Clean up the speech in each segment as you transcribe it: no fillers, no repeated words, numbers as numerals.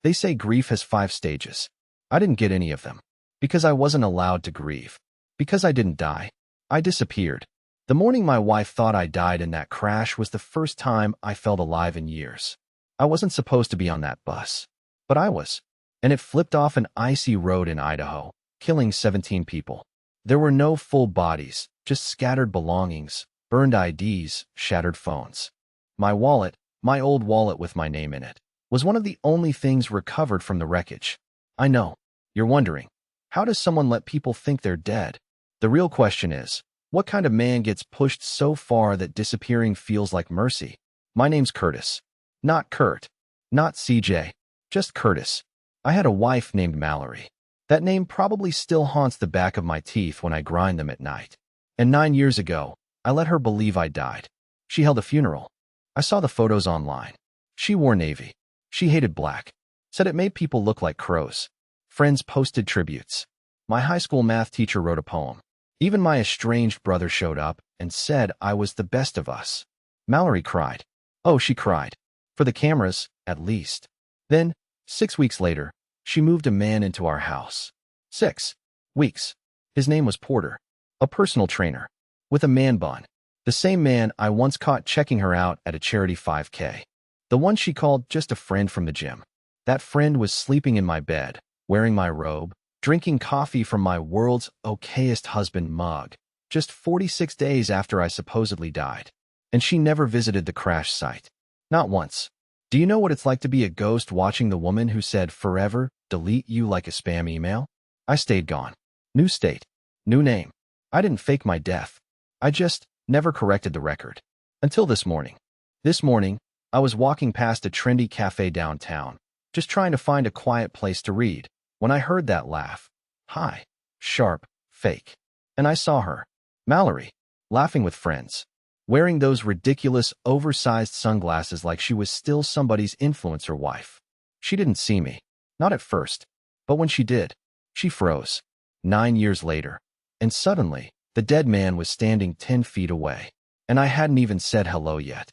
They say grief has 5 stages. I didn't get any of them. Because I wasn't allowed to grieve. Because I didn't die. I disappeared. The morning my wife thought I died in that crash was the first time I felt alive in years. I wasn't supposed to be on that bus. But I was. And it flipped off an icy road in Idaho, killing 17 people. There were no full bodies, just scattered belongings, burned IDs, shattered phones. My wallet, my old wallet with my name in it, was one of the only things recovered from the wreckage. I know. You're wondering, how does someone let people think they're dead? The real question is, what kind of man gets pushed so far that disappearing feels like mercy? My name's Curtis. Not Kurt. Not CJ. Just Curtis. I had a wife named Mallory. That name probably still haunts the back of my teeth when I grind them at night. And 9 years ago, I let her believe I died. She held a funeral. I saw the photos online. She wore navy. She hated black. Said it made people look like crows. Friends posted tributes. My high school math teacher wrote a poem. Even my estranged brother showed up and said I was the best of us. Mallory cried. Oh, she cried. For the cameras, at least. Then, 6 weeks later, she moved a man into our house. 6 weeks. His name was Porter. A personal trainer. With a man bun. The same man I once caught checking her out at a charity 5K. The one she called just a friend from the gym. That friend was sleeping in my bed, wearing my robe, drinking coffee from my world's okayest husband mug, just 46 days after I supposedly died. And she never visited the crash site. Not once. Do you know what it's like to be a ghost watching the woman who said forever delete you like a spam email? I stayed gone. New state. New name. I didn't fake my death. I just never corrected the record. Until this morning. This morning, I was walking past a trendy cafe downtown, just trying to find a quiet place to read, when I heard that laugh. High, sharp, fake. And I saw her, Mallory, laughing with friends, wearing those ridiculous, oversized sunglasses like she was still somebody's influencer wife. She didn't see me. Not at first. But when she did, she froze. 9 years later. And suddenly, the dead man was standing 10 feet away. And I hadn't even said hello yet.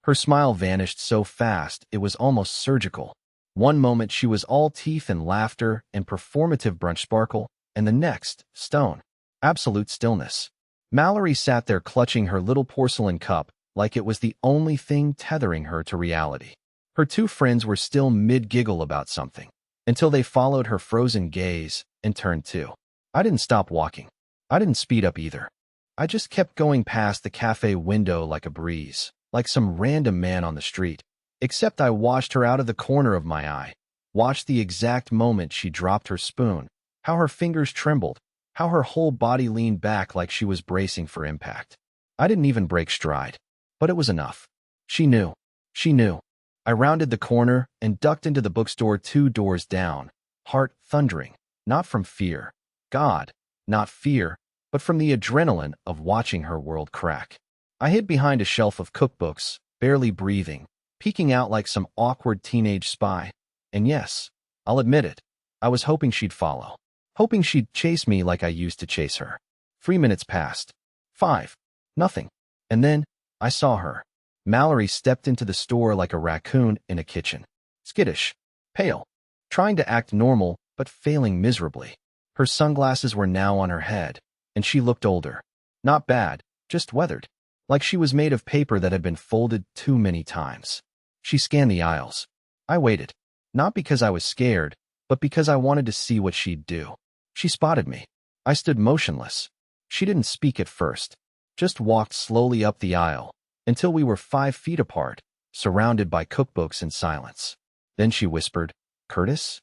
Her smile vanished so fast it was almost surgical. One moment she was all teeth and laughter and performative brunch sparkle, and the next, stone. Absolute stillness. Mallory sat there clutching her little porcelain cup like it was the only thing tethering her to reality. Her 2 friends were still mid-giggle about something, until they followed her frozen gaze and turned too. I didn't stop walking. I didn't speed up either. I just kept going past the cafe window like a breeze, like some random man on the street. Except I watched her out of the corner of my eye, watched the exact moment she dropped her spoon, how her fingers trembled, how her whole body leaned back like she was bracing for impact. I didn't even break stride, but it was enough. She knew. She knew. I rounded the corner and ducked into the bookstore 2 doors down, heart thundering, not from fear. God, not fear, but from the adrenaline of watching her world crack. I hid behind a shelf of cookbooks, barely breathing, peeking out like some awkward teenage spy. And yes, I'll admit it, I was hoping she'd follow. Hoping she'd chase me like I used to chase her. 3 minutes passed. 5. Nothing. And then, I saw her. Mallory stepped into the store like a raccoon in a kitchen. Skittish. Pale. Trying to act normal, but failing miserably. Her sunglasses were now on her head, and she looked older. Not bad, just weathered. Like she was made of paper that had been folded too many times. She scanned the aisles. I waited. Not because I was scared, but because I wanted to see what she'd do. She spotted me. I stood motionless. She didn't speak at first, just walked slowly up the aisle, until we were 5 feet apart, surrounded by cookbooks in silence. Then she whispered, "Curtis?"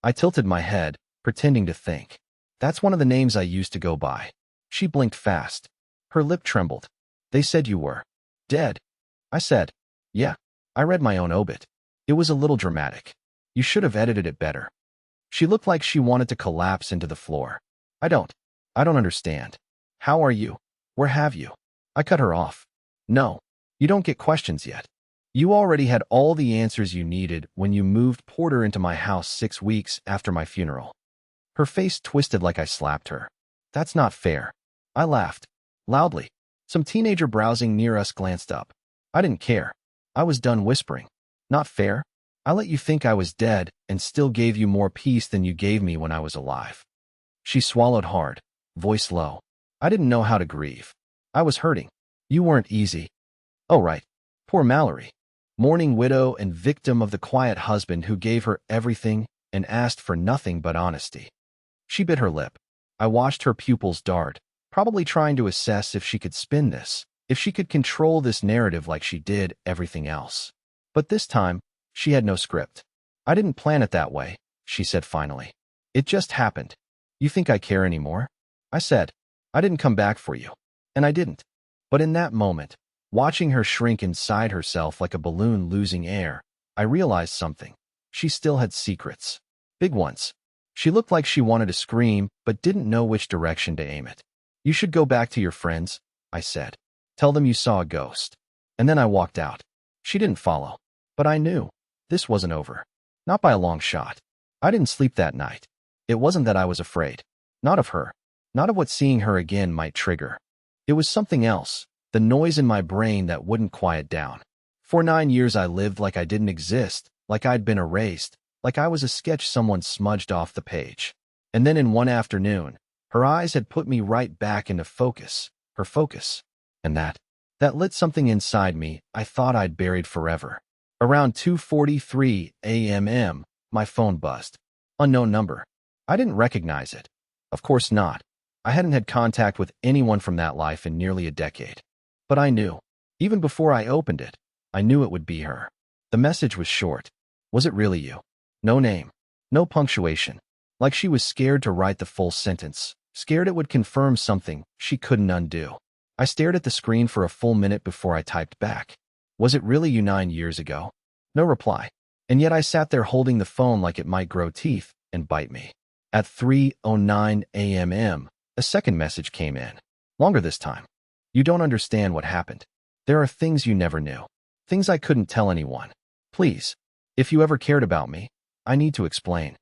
I tilted my head, pretending to think. That's one of the names I used to go by. She blinked fast. Her lip trembled. "They said you were dead." I said, "Yeah, I read my own obit. It was a little dramatic. You should have edited it better." She looked like she wanted to collapse into the floor. I don't understand. How are you? Where have you?" I cut her off. "No, you don't get questions yet. You already had all the answers you needed when you moved Porter into my house 6 weeks after my funeral." Her face twisted like I slapped her. "That's not fair." I laughed. Loudly. Some teenager browsing near us glanced up. I didn't care. I was done whispering. "Not fair?" I let you think I was dead and still gave you more peace than you gave me when I was alive. She swallowed hard, voice low. I didn't know how to grieve. I was hurting. You weren't easy. Oh, right. Poor Mallory. Mourning widow and victim of the quiet husband who gave her everything and asked for nothing but honesty. She bit her lip. I watched her pupils dart, probably trying to assess if she could spin this, if she could control this narrative like she did everything else. But this time, she had no script. I didn't plan it that way, she said finally. It just happened. You think I care anymore? I said. I didn't come back for you. And I didn't. But in that moment, watching her shrink inside herself like a balloon losing air, I realized something. She still had secrets. Big ones. She looked like she wanted to scream, but didn't know which direction to aim it. You should go back to your friends, I said. Tell them you saw a ghost. And then I walked out. She didn't follow. But I knew. This wasn't over. Not by a long shot. I didn't sleep that night. It wasn't that I was afraid. Not of her. Not of what seeing her again might trigger. It was something else. The noise in my brain that wouldn't quiet down. For 9 years I lived like I didn't exist, like I'd been erased, like I was a sketch someone smudged off the page. And then in one afternoon, her eyes had put me right back into focus, her focus. And that lit something inside me I thought I'd buried forever. Around 2:43 a.m., my phone buzzed. Unknown number. I didn't recognize it. Of course not. I hadn't had contact with anyone from that life in nearly a decade. But I knew. Even before I opened it, I knew it would be her. The message was short. Was it really you? No name. No punctuation. Like she was scared to write the full sentence. Scared it would confirm something she couldn't undo. I stared at the screen for a full minute before I typed back. Was it really you 9 years ago? No reply. And yet I sat there holding the phone like it might grow teeth and bite me. At 3:09 a.m., a second message came in. Longer this time. You don't understand what happened. There are things you never knew. Things I couldn't tell anyone. Please. If you ever cared about me, I need to explain.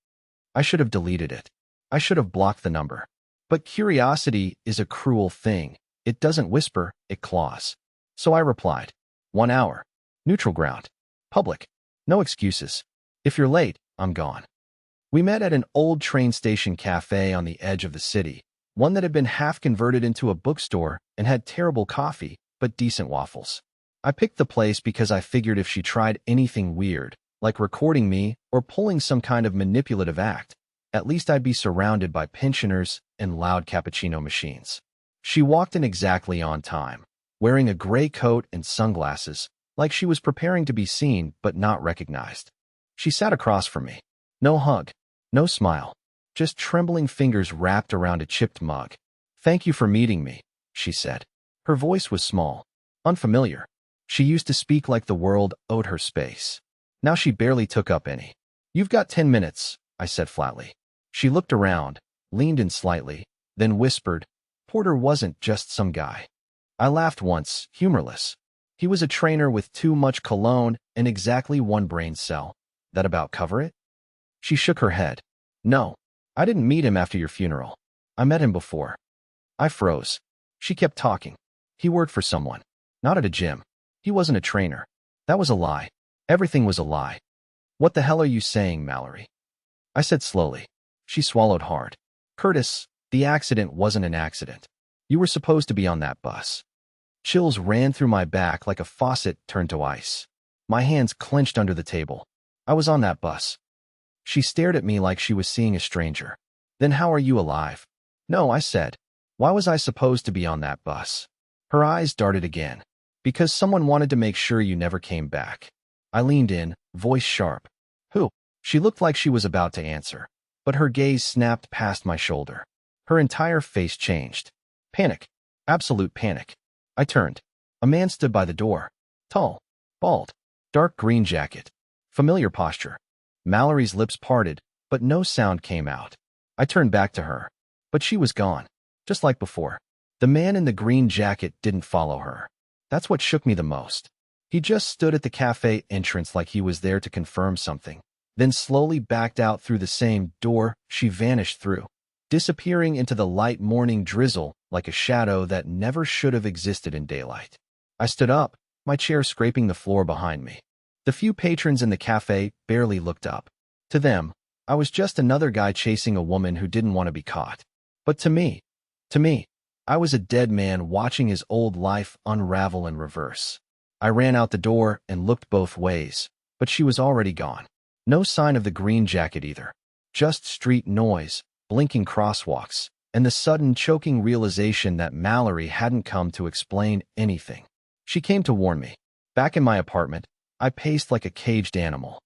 I should have deleted it. I should have blocked the number. But curiosity is a cruel thing. It doesn't whisper, it claws. So I replied. 1 hour. Neutral ground. Public. No excuses. If you're late, I'm gone. We met at an old train station cafe on the edge of the city, one that had been half converted into a bookstore and had terrible coffee, but decent waffles. I picked the place because I figured if she tried anything weird, like recording me or pulling some kind of manipulative act, at least I'd be surrounded by pensioners and loud cappuccino machines. She walked in exactly on time, wearing a gray coat and sunglasses, like she was preparing to be seen but not recognized. She sat across from me. No hug. No smile. Just trembling fingers wrapped around a chipped mug. Thank you for meeting me, she said. Her voice was small, unfamiliar. She used to speak like the world owed her space. Now she barely took up any. You've got 10 minutes, I said flatly. She looked around, leaned in slightly, then whispered, Porter wasn't just some guy. I laughed once, humorless. He was a trainer with too much cologne and exactly one brain cell. That about cover it? She shook her head. No, I didn't meet him after your funeral. I met him before. I froze. She kept talking. He worked for someone. Not at a gym. He wasn't a trainer. That was a lie. Everything was a lie. What the hell are you saying, Mallory? I said slowly. She swallowed hard. Curtis, the accident wasn't an accident. You were supposed to be on that bus. Chills ran through my back like a faucet turned to ice. My hands clenched under the table. I was on that bus. She stared at me like she was seeing a stranger. Then how are you alive? No, I said. Why was I supposed to be on that bus? Her eyes darted again. Because someone wanted to make sure you never came back. I leaned in, voice sharp. Who? She looked like she was about to answer, but her gaze snapped past my shoulder. Her entire face changed. Panic. Absolute panic. I turned. A man stood by the door. Tall. Bald. Dark green jacket. Familiar posture. Mallory's lips parted, but no sound came out. I turned back to her. But she was gone. Just like before. The man in the green jacket didn't follow her. That's what shook me the most. He just stood at the cafe entrance like he was there to confirm something, then slowly backed out through the same door she vanished through, disappearing into the light morning drizzle like a shadow that never should have existed in daylight. I stood up, my chair scraping the floor behind me. The few patrons in the cafe barely looked up. To them, I was just another guy chasing a woman who didn't want to be caught. But to me, I was a dead man watching his old life unravel in reverse. I ran out the door and looked both ways, but she was already gone. No sign of the green jacket either. Just street noise, blinking crosswalks, and the sudden choking realization that Mallory hadn't come to explain anything. She came to warn me. Back in my apartment, I paced like a caged animal.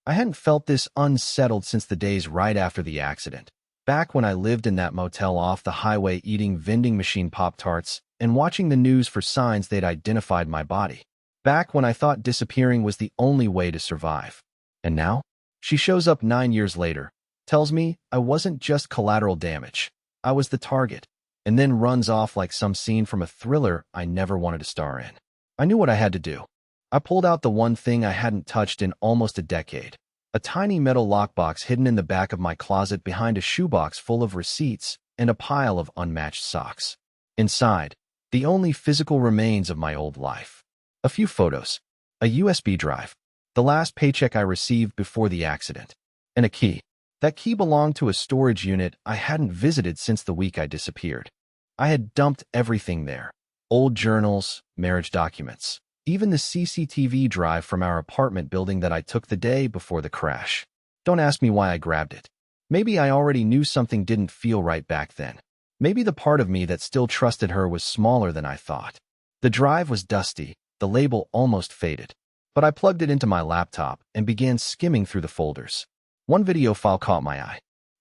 I hadn't felt this unsettled since the days right after the accident. Back when I lived in that motel off the highway eating vending machine Pop-Tarts and watching the news for signs they'd identified my body. Back when I thought disappearing was the only way to survive. And now? She shows up 9 years later, tells me I wasn't just collateral damage. I was the target, and then runs off like some scene from a thriller I never wanted to star in. I knew what I had to do. I pulled out the one thing I hadn't touched in almost a decade. A tiny metal lockbox hidden in the back of my closet behind a shoebox full of receipts and a pile of unmatched socks. Inside, the only physical remains of my old life. A few photos, a USB drive, the last paycheck I received before the accident, and a key. That key belonged to a storage unit I hadn't visited since the week I disappeared. I had dumped everything there. Old journals, marriage documents, even the CCTV drive from our apartment building that I took the day before the crash. Don't ask me why I grabbed it. Maybe I already knew something didn't feel right back then. Maybe the part of me that still trusted her was smaller than I thought. The drive was dusty, the label almost faded. But I plugged it into my laptop and began skimming through the folders. One video file caught my eye.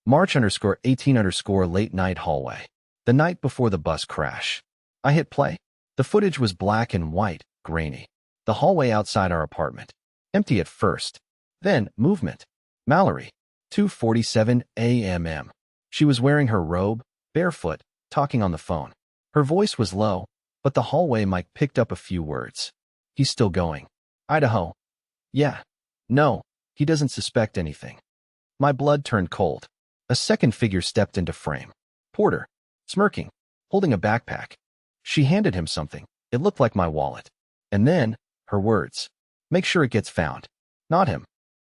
March_18_ late night hallway. The night before the bus crash. I hit play. The footage was black and white, grainy. The hallway outside our apartment. Empty at first. Then, movement. Mallory. 2:47 a.m. She was wearing her robe, barefoot, talking on the phone. Her voice was low, but the hallway mic picked up a few words. He's still going. Idaho. Yeah. No, he doesn't suspect anything. My blood turned cold. A second figure stepped into frame. Porter. Smirking. Holding a backpack. She handed him something. It looked like my wallet. And then, her words. Make sure it gets found. Not him.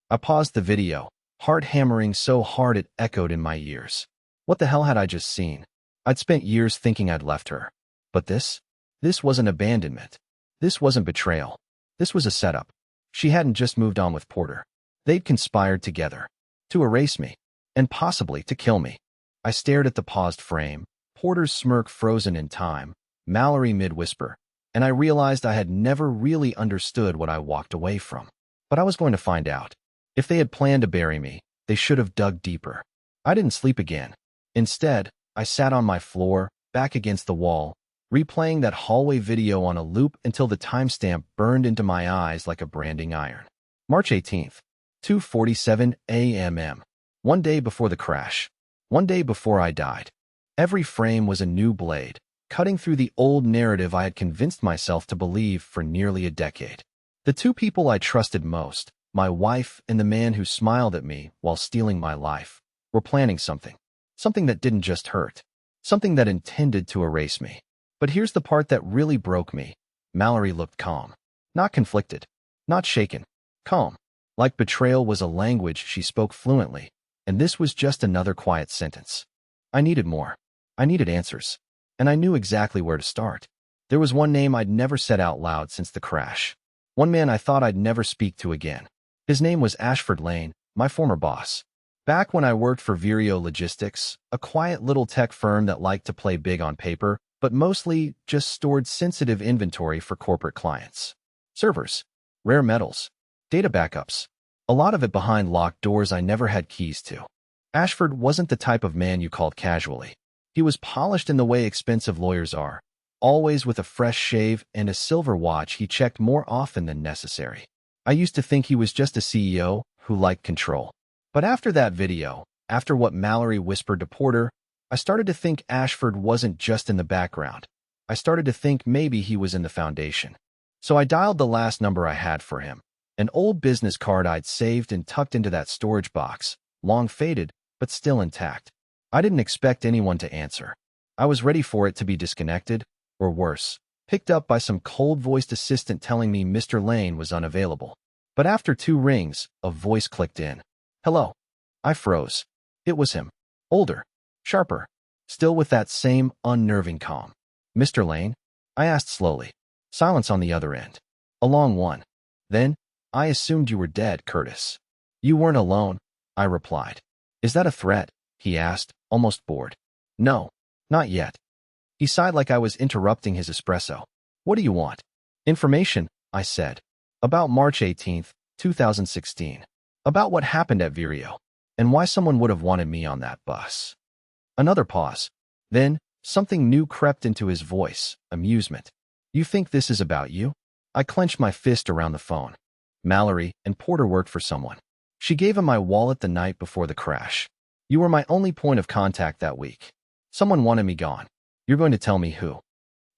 I paused the video, heart hammering so hard it echoed in my ears. What the hell had I just seen? I'd spent years thinking I'd left her. But this? This wasn't abandonment. This wasn't betrayal. This was a setup. She hadn't just moved on with Porter. They'd conspired together. To erase me. And possibly to kill me. I stared at the paused frame, Porter's smirk frozen in time, Mallory mid-whisper, and I realized I had never really understood what I walked away from. But I was going to find out. If they had planned to bury me, they should have dug deeper. I didn't sleep again. Instead, I sat on my floor, back against the wall, replaying that hallway video on a loop until the timestamp burned into my eyes like a branding iron. March 18th, 2:47 a.m. One day before the crash. One day before I died. Every frame was a new blade, cutting through the old narrative I had convinced myself to believe for nearly a decade. The two people I trusted most, my wife and the man who smiled at me while stealing my life, were planning something. Something that didn't just hurt. Something that intended to erase me. But here's the part that really broke me. Mallory looked calm. Not conflicted. Not shaken. Calm. Like betrayal was a language she spoke fluently, and this was just another quiet sentence. I needed more. I needed answers. And I knew exactly where to start. There was one name I'd never said out loud since the crash. One man I thought I'd never speak to again. His name was Ashford Lane, my former boss. Back when I worked for Vireo Logistics, a quiet little tech firm that liked to play big on paper, but mostly just stored sensitive inventory for corporate clients. Servers, rare metals, data backups, a lot of it behind locked doors I never had keys to. Ashford wasn't the type of man you called casually. He was polished in the way expensive lawyers are, always with a fresh shave and a silver watch he checked more often than necessary. I used to think he was just a CEO who liked control. But after that video, after what Mallory whispered to Porter, I started to think Ashford wasn't just in the background. I started to think maybe he was in the foundation. So I dialed the last number I had for him, an old business card I'd saved and tucked into that storage box, long faded, but still intact. I didn't expect anyone to answer. I was ready for it to be disconnected, or worse, picked up by some cold-voiced assistant telling me Mr. Lane was unavailable. But after 2 rings, a voice clicked in. Hello. I froze. It was him. Older. Sharper. Still with that same unnerving calm. Mr. Lane? I asked slowly. Silence on the other end. A long one. Then, I assumed you were dead, Curtis. You weren't alone, I replied. Is that a threat? He asked, almost bored. No, not yet. He sighed like I was interrupting his espresso. What do you want? Information, I said. About March 18th, 2016. About what happened at Vireo, and why someone would have wanted me on that bus. Another pause. Then, something new crept into his voice, amusement. You think this is about you? I clenched my fist around the phone. Mallory and Porter worked for someone. She gave him my wallet the night before the crash. You were my only point of contact that week. Someone wanted me gone. You're going to tell me who?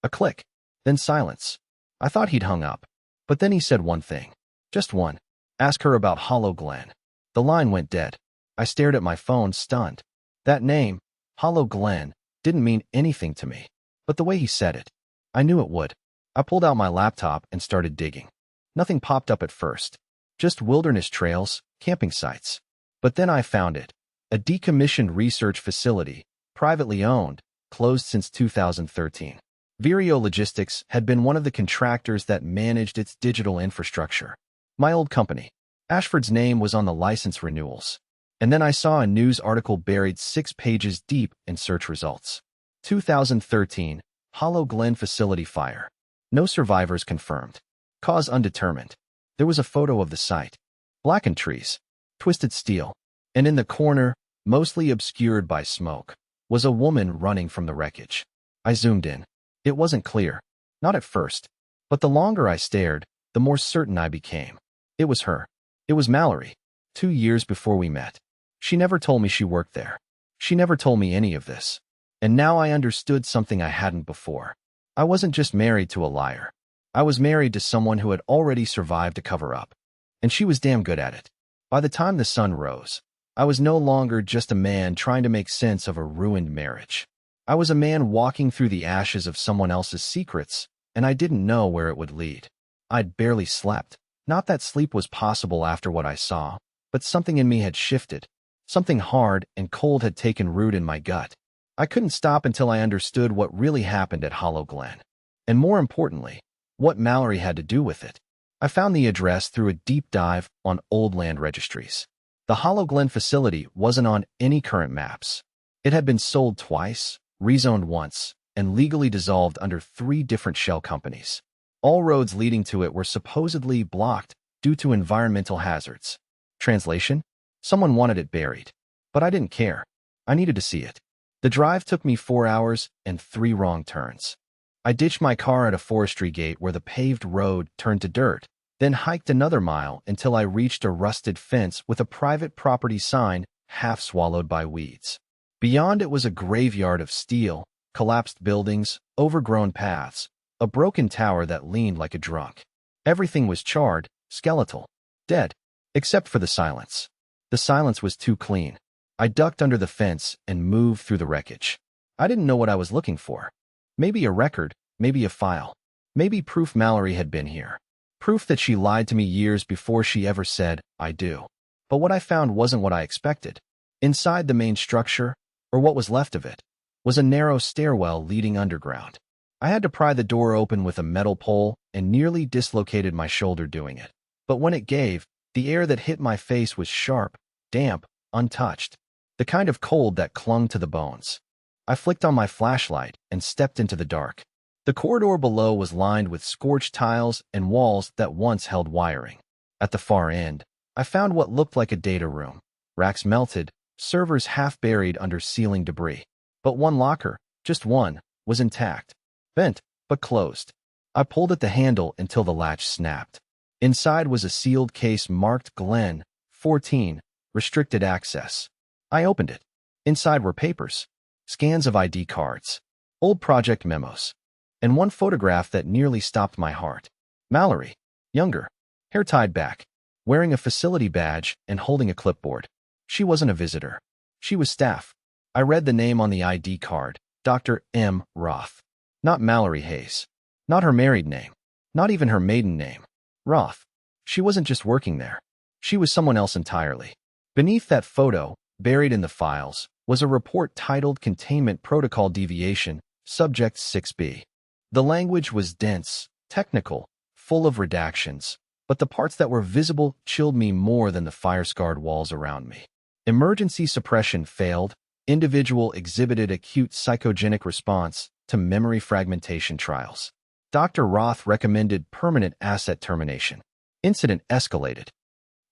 A click. Then silence. I thought he'd hung up. But then he said one thing. Just one. Ask her about Hollow Glen. The line went dead. I stared at my phone, stunned. That name, Hollow Glen, didn't mean anything to me. But the way he said it, I knew it would. I pulled out my laptop and started digging. Nothing popped up at first. Just wilderness trails, camping sites. But then I found it. A decommissioned research facility, privately owned, closed since 2013. Vireo Logistics had been one of the contractors that managed its digital infrastructure. My old company. Ashford's name was on the license renewals. And then I saw a news article buried 6 pages deep in search results. 2013, Hollow Glen facility fire. No survivors confirmed. Cause undetermined. There was a photo of the site. Blackened trees. Twisted steel. And in the corner, mostly obscured by smoke, was a woman running from the wreckage. I zoomed in. It wasn't clear. Not at first. But the longer I stared, the more certain I became. It was her. It was Mallory. 2 years before we met. She never told me she worked there. She never told me any of this. And now I understood something I hadn't before. I wasn't just married to a liar. I was married to someone who had already survived a cover-up. And she was damn good at it. By the time the sun rose, I was no longer just a man trying to make sense of a ruined marriage. I was a man walking through the ashes of someone else's secrets, and I didn't know where it would lead. I'd barely slept. Not that sleep was possible after what I saw, but something in me had shifted. Something hard and cold had taken root in my gut. I couldn't stop until I understood what really happened at Hollow Glen. And more importantly, what Mallory had to do with it. I found the address through a deep dive on old land registries. The Hollow Glen facility wasn't on any current maps. It had been sold twice, rezoned once, and legally dissolved under 3 different shell companies. All roads leading to it were supposedly blocked due to environmental hazards. Translation? Someone wanted it buried. But I didn't care. I needed to see it. The drive took me 4 hours and 3 wrong turns. I ditched my car at a forestry gate where the paved road turned to dirt, then hiked another mile until I reached a rusted fence with a private property sign half swallowed by weeds. Beyond it was a graveyard of steel, collapsed buildings, overgrown paths, a broken tower that leaned like a drunk. Everything was charred, skeletal, dead, except for the silence. The silence was too clean. I ducked under the fence and moved through the wreckage. I didn't know what I was looking for. Maybe a record, maybe a file. Maybe proof Mallory had been here. Proof that she lied to me years before she ever said, I do. But what I found wasn't what I expected. Inside the main structure, or what was left of it, was a narrow stairwell leading underground. I had to pry the door open with a metal pole and nearly dislocated my shoulder doing it. But when it gave, the air that hit my face was sharp, damp, untouched. The kind of cold that clung to the bones. I flicked on my flashlight and stepped into the dark. The corridor below was lined with scorched tiles and walls that once held wiring. At the far end, I found what looked like a data room. Racks melted, servers half buried under ceiling debris. But one locker, just one, was intact. Bent, but closed. I pulled at the handle until the latch snapped. Inside was a sealed case marked Glen, 14, restricted access. I opened it. Inside were papers, scans of ID cards, old project memos, and one photograph that nearly stopped my heart. Mallory, younger, hair tied back, wearing a facility badge and holding a clipboard. She wasn't a visitor. She was staff. I read the name on the ID card, Dr. M. Roth. Not Mallory Hayes. Not her married name. Not even her maiden name. Roth. She wasn't just working there. She was someone else entirely. Beneath that photo, buried in the files, was a report titled Containment Protocol Deviation, Subject 6B. The language was dense, technical, full of redactions, but the parts that were visible chilled me more than the fire-scarred walls around me. Emergency suppression failed. Individual exhibited acute psychogenic response to memory fragmentation trials. Dr. Roth recommended permanent asset termination. Incident escalated.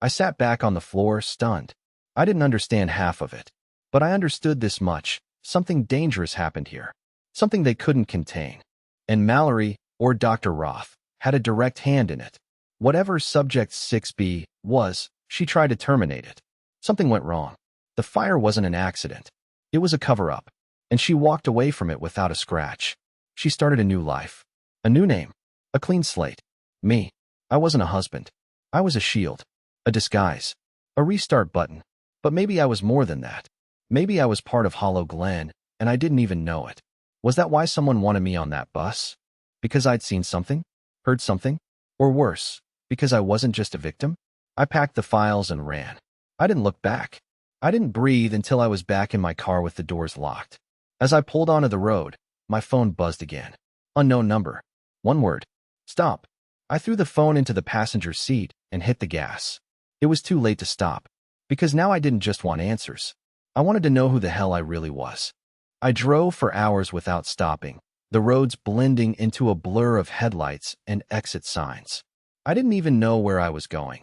I sat back on the floor, stunned. I didn't understand half of it, but I understood this much. Something dangerous happened here. Something they couldn't contain. And Mallory, or Dr. Roth, had a direct hand in it. Whatever Subject 6B was, she tried to terminate it. Something went wrong. The fire wasn't an accident. It was a cover-up, and she walked away from it without a scratch. She started a new life. A new name. A clean slate. Me. I wasn't a husband. I was a shield. A disguise. A restart button. But maybe I was more than that. Maybe I was part of Hollow Glen, and I didn't even know it. Was that why someone wanted me on that bus? Because I'd seen something? Heard something? Or worse, because I wasn't just a victim? I packed the files and ran. I didn't look back. I didn't breathe until I was back in my car with the doors locked. As I pulled onto the road, my phone buzzed again. Unknown number. One word. Stop. I threw the phone into the passenger seat and hit the gas. It was too late to stop, because now I didn't just want answers. I wanted to know who the hell I really was. I drove for hours without stopping, the roads blending into a blur of headlights and exit signs. I didn't even know where I was going,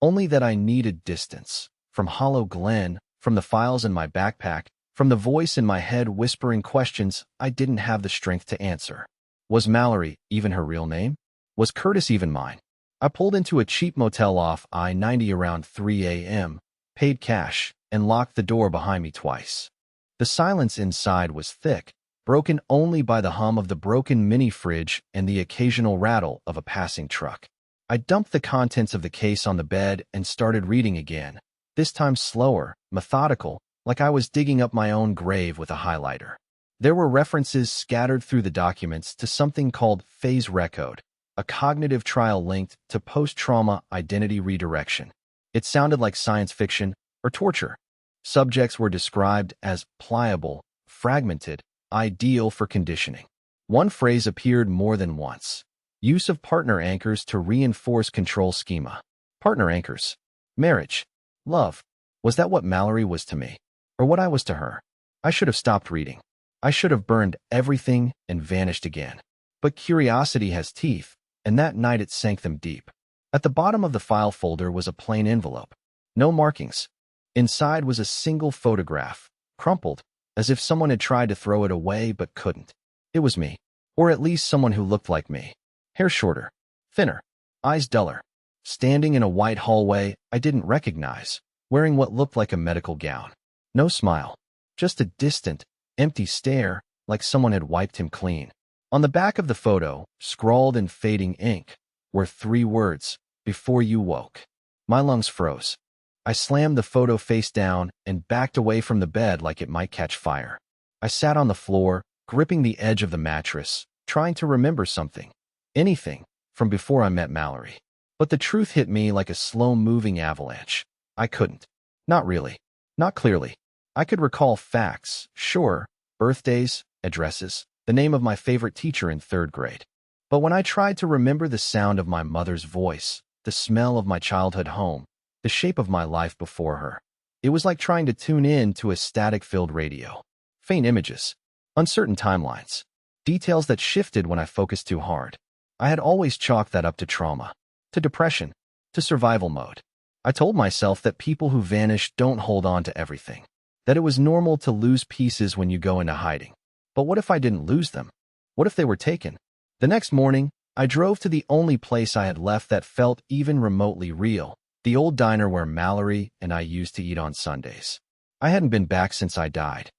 only that I needed distance. From Hollow Glen, from the files in my backpack, from the voice in my head whispering questions I didn't have the strength to answer. Was Mallory even her real name? Was Curtis even mine? I pulled into a cheap motel off I-90 around 3 a.m., paid cash, and locked the door behind me twice. The silence inside was thick, broken only by the hum of the broken mini-fridge and the occasional rattle of a passing truck. I dumped the contents of the case on the bed and started reading again, this time slower, methodical, like I was digging up my own grave with a highlighter. There were references scattered through the documents to something called phase recode, a cognitive trial linked to post-trauma identity redirection. It sounded like science fiction or torture. Subjects were described as pliable, fragmented, ideal for conditioning. One phrase appeared more than once. Use of partner anchors to reinforce control schema. Partner anchors. Marriage. Love. Was that what Mallory was to me? Or what I was to her? I should have stopped reading. I should have burned everything and vanished again. But curiosity has teeth, and that night it sank them deep. At the bottom of the file folder was a plain envelope. No markings. Inside was a single photograph, crumpled, as if someone had tried to throw it away but couldn't. It was me, or at least someone who looked like me. Hair shorter, thinner, eyes duller, standing in a white hallway I didn't recognize, wearing what looked like a medical gown. No smile, just a distant, empty stare, like someone had wiped him clean. On the back of the photo, scrawled in fading ink, were 3 words, "Before you woke." My lungs froze. I slammed the photo face down and backed away from the bed like it might catch fire. I sat on the floor, gripping the edge of the mattress, trying to remember something. Anything, from before I met Mallory. But the truth hit me like a slow-moving avalanche. I couldn't. Not really. Not clearly. I could recall facts, sure, birthdays, addresses, the name of my favorite teacher in 3rd grade. But when I tried to remember the sound of my mother's voice, the smell of my childhood home, the shape of my life before her, it was like trying to tune in to a static-filled radio. Faint images, uncertain timelines, details that shifted when I focused too hard. I had always chalked that up to trauma, to depression, to survival mode. I told myself that people who vanish don't hold on to everything, that it was normal to lose pieces when you go into hiding. But what if I didn't lose them? What if they were taken? The next morning, I drove to the only place I had left that felt even remotely real, the old diner where Mallory and I used to eat on Sundays. I hadn't been back since I died.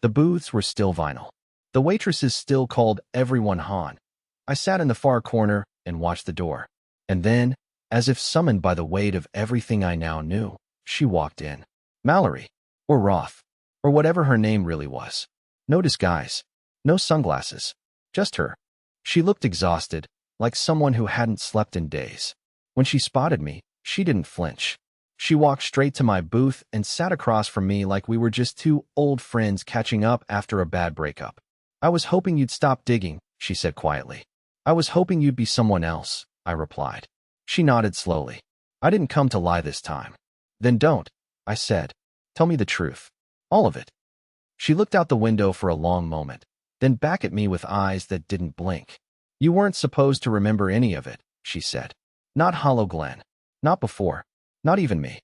The booths were still vinyl. The waitresses still called everyone Han. I sat in the far corner and watched the door. And then, as if summoned by the weight of everything I now knew, she walked in. Mallory. Or Roth. Or whatever her name really was. No disguise. No sunglasses. Just her. She looked exhausted, like someone who hadn't slept in days. When she spotted me, she didn't flinch. She walked straight to my booth and sat across from me like we were just two old friends catching up after a bad breakup. "I was hoping you'd stop digging," she said quietly. "I was hoping you'd be someone else," I replied. She nodded slowly. "I didn't come to lie this time." "Then don't," I said. "Tell me the truth. All of it." She looked out the window for a long moment, then back at me with eyes that didn't blink. "You weren't supposed to remember any of it," she said. "Not Hollow Glen. Not before. Not even me."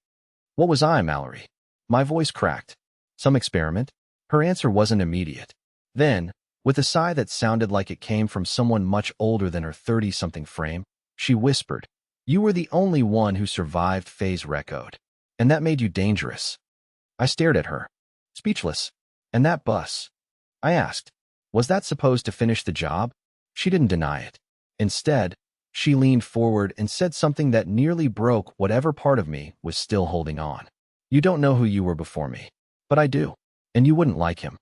"What was I, Mallory?" My voice cracked. "Some experiment?" Her answer wasn't immediate. Then, with a sigh that sounded like it came from someone much older than her 30-something frame, she whispered, "You were the only one who survived phase recode. And that made you dangerous." I stared at her, speechless. "And that bus?" I asked. "Was that supposed to finish the job?" She didn't deny it. Instead, she leaned forward and said something that nearly broke whatever part of me was still holding on. "You don't know who you were before me. But I do. And you wouldn't like him."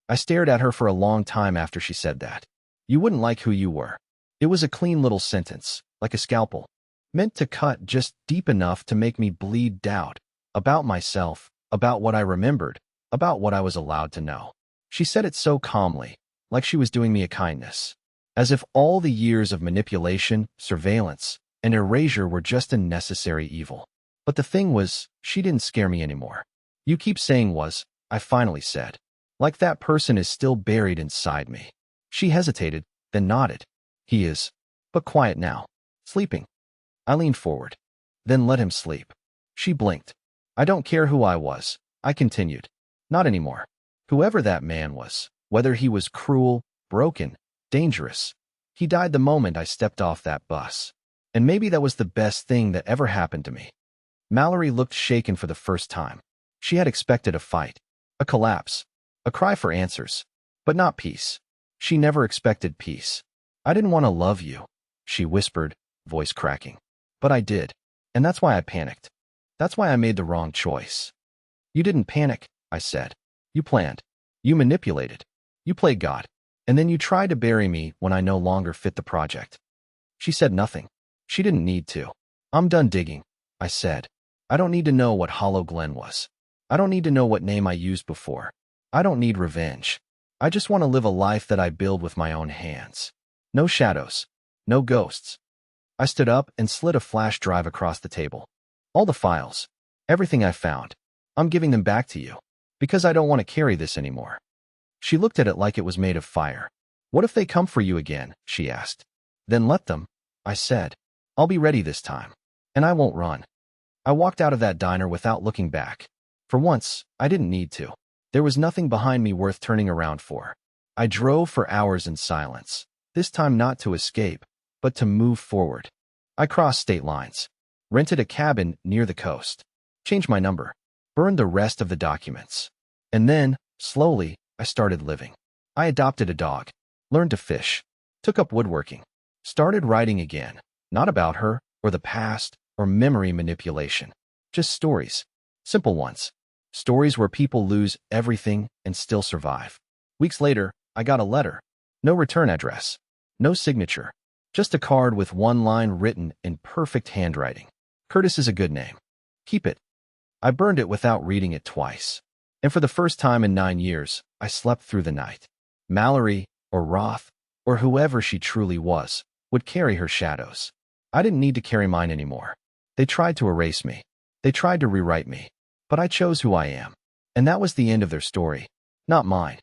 I stared at her for a long time after she said that. "You wouldn't like who you were." It was a clean little sentence, like a scalpel, meant to cut just deep enough to make me bleed doubt about myself, about what I remembered, about what I was allowed to know. She said it so calmly, like she was doing me a kindness, as if all the years of manipulation, surveillance, and erasure were just a necessary evil. But the thing was, she didn't scare me anymore. "You keep saying was," I finally said. "Like that person is still buried inside me." She hesitated, then nodded. "He is. But quiet now. Sleeping." I leaned forward. "Then let him sleep." She blinked. "I don't care who I was," I continued. "Not anymore. Whoever that man was, whether he was cruel, broken, dangerous, he died the moment I stepped off that bus. And maybe that was the best thing that ever happened to me." Mallory looked shaken for the first time. She had expected a fight, a collapse, a cry for answers, but not peace. She never expected peace. "I didn't want to love you," she whispered, voice cracking. "But I did. And that's why I panicked. That's why I made the wrong choice." "You didn't panic," I said. "You planned. You manipulated. You played God. And then you tried to bury me when I no longer fit the project." She said nothing. She didn't need to. "I'm done digging," I said. "I don't need to know what Hollow Glen was. I don't need to know what name I used before. I don't need revenge. I just want to live a life that I build with my own hands. No shadows. No ghosts." I stood up and slid a flash drive across the table. "All the files. Everything I found. I'm giving them back to you. Because I don't want to carry this anymore." She looked at it like it was made of fire. "What if they come for you again?" she asked. "Then let them," I said. "I'll be ready this time. And I won't run." I walked out of that diner without looking back. For once, I didn't need to. There was nothing behind me worth turning around for. I drove for hours in silence, this time not to escape, but to move forward. I crossed state lines, rented a cabin near the coast, changed my number, burned the rest of the documents. And then, slowly, I started living. I adopted a dog, learned to fish, took up woodworking, started writing again, not about her, or the past, or memory manipulation. Just stories. Simple ones. Stories where people lose everything and still survive. Weeks later, I got a letter. No return address. No signature. Just a card with one line written in perfect handwriting. "Curtis is a good name. Keep it." I burned it without reading it twice. And for the first time in 9 years, I slept through the night. Mallory, or Roth, or whoever she truly was, would carry her shadows. I didn't need to carry mine anymore. They tried to erase me. They tried to rewrite me. But I chose who I am. And that was the end of their story, not mine.